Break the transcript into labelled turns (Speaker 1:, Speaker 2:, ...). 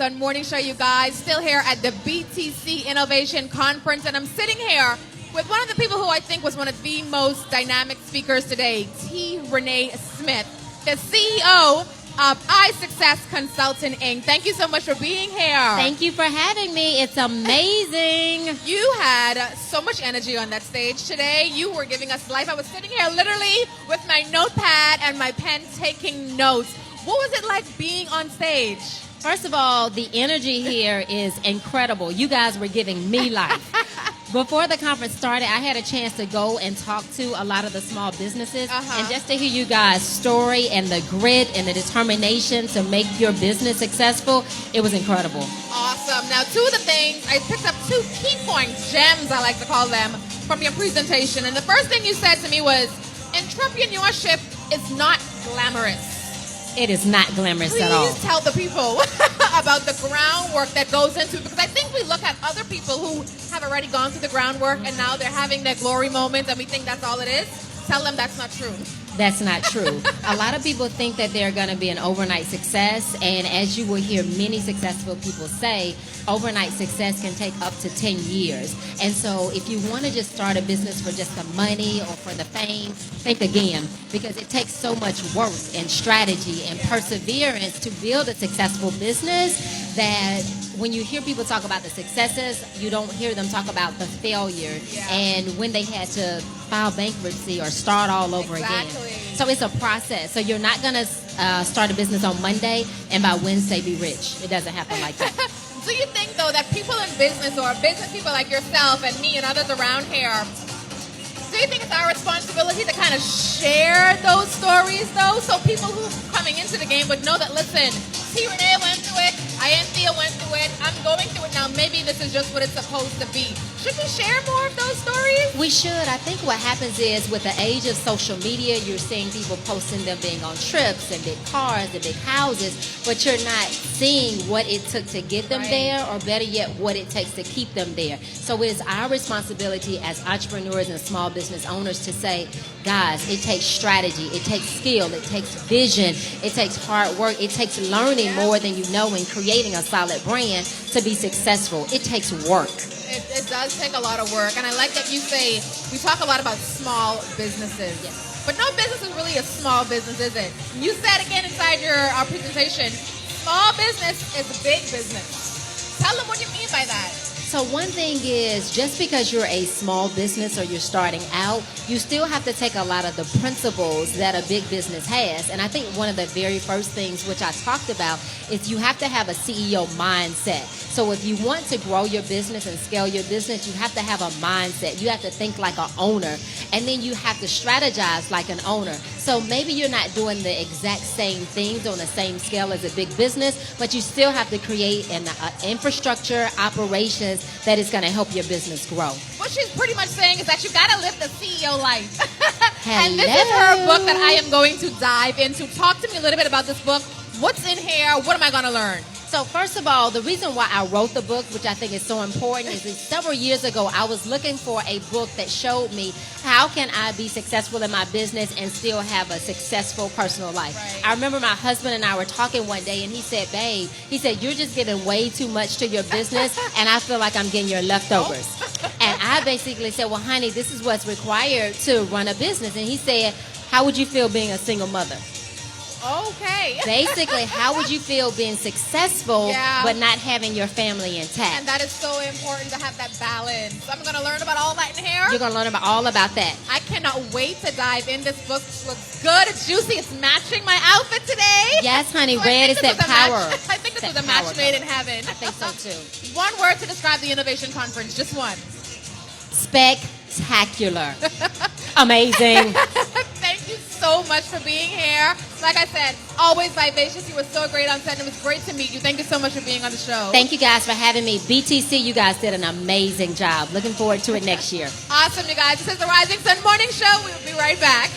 Speaker 1: Sun Morning Show, you guys. Still here at the BTC Innovation Conference, and I'm sitting here with one of the people who I think was one of the most dynamic speakers today, T. Renee Smith, the CEO of iSuccess Consulting, Inc. Thank you so much for being here.
Speaker 2: Thank you for having me. It's amazing.
Speaker 1: You had so much energy on that stage today. You were giving us life. I was sitting here literally with my notepad and my pen taking notes. What was it like being on stage?
Speaker 2: First of all, the energy here is incredible. You guys were giving me life. Before the conference started, I had a chance to go and talk to a lot of the small businesses. And just to hear you guys' story and the grit and the determination to make your business successful, it was incredible.
Speaker 1: Awesome. Now, two of the things, I picked up two key points, gems I like to call them, from your presentation. And the first thing you said to me was, entrepreneurship is not glamorous.
Speaker 2: It is not glamorous at all.
Speaker 1: Please tell the people about the groundwork that goes into it, because I think we look at other people who have already gone through the groundwork and now they're having their glory moments and we think that's all it is. Tell them that's not true.
Speaker 2: That's not true. A lot of people think that they're going to be an overnight success, and as you will hear many successful people say, overnight success can take up to 10 years. And so if you want to just start a business for just the money or for the fame, think again, because it takes so much work and strategy and perseverance to build a successful business that when you hear people talk about the successes, you don't hear them talk about the failure and when they had to file bankruptcy or start all over again. So it's a process. So you're not going to start a business on Monday and by Wednesday be rich. It doesn't happen like that.
Speaker 1: Do you think, though, that people in business or business people like yourself and me and others around here, do you think it's our responsibility to kind of share those stories, though, so people who are coming into the game would know that, listen, T. Renee went through it, Thea went through it, I'm going through it now, maybe this is just what it's supposed to be. Should we share more of those stories?
Speaker 2: We should. I think what happens is with the age of social media, you're seeing people posting them being on trips and big cars and big houses, but you're not seeing what it took to get them there, or better yet, what it takes to keep them there. So it is our responsibility as entrepreneurs and small business owners to say, guys, it takes strategy, it takes skill, it takes vision, it takes hard work, it takes learning more than you know and creating a solid brand to be successful. It takes work.
Speaker 1: It does take a lot of work, and I like that you say, we talk a lot about small businesses.
Speaker 2: Yes.
Speaker 1: But no business is really a small business, is it? You said again inside our presentation, small business is big business. Tell them what you mean by that.
Speaker 2: So one thing is, just because you're a small business or you're starting out, you still have to take a lot of the principles that a big business has. And I think one of the very first things which I talked about is you have to have a CEO mindset. So if you want to grow your business and scale your business, you have to have a mindset. You have to think like an owner. And then you have to strategize like an owner. So maybe you're not doing the exact same things on the same scale as a big business, but you still have to create an infrastructure, operations that is going to help your business grow.
Speaker 1: What she's pretty much saying is that you got to live the CEO life. And this is her book that I am going to dive into. Talk to me a little bit about this book. What's in here? What am I going to learn?
Speaker 2: So first of all, the reason why I wrote the book, which I think is so important, is that several years ago, I was looking for a book that showed me how can I be successful in my business and still have a successful personal life.
Speaker 1: Right.
Speaker 2: I remember my husband and I were talking one day, and he said, babe, he said, you're just giving way too much to your business, and I feel like I'm getting your leftovers. And I basically said, well, honey, this is what's required to run a business. And he said, how would you feel being a single mother?
Speaker 1: Okay.
Speaker 2: Basically, how would you feel being successful but not having your family intact?
Speaker 1: And that is so important to have that balance. I'm going to learn about all that in here.
Speaker 2: You're going to learn about all about that.
Speaker 1: I cannot wait to dive in. This book looks good. It's juicy. It's matching my outfit today.
Speaker 2: Yes, honey.
Speaker 1: So
Speaker 2: red is that power.
Speaker 1: I think this was a match made in heaven.
Speaker 2: I think so, too.
Speaker 1: One word to describe the Innovation Conference. Just one.
Speaker 2: Spectacular. Amazing.
Speaker 1: Thank you so much for being here. Like I said, always vivacious. You were so great on set, and it was great to meet you. Thank you so much for being on the show.
Speaker 2: Thank you guys for having me. BTC, you guys did an amazing job. Looking forward to it next year.
Speaker 1: Awesome, you guys. This is the Rising Sun Morning Show. We'll be right back.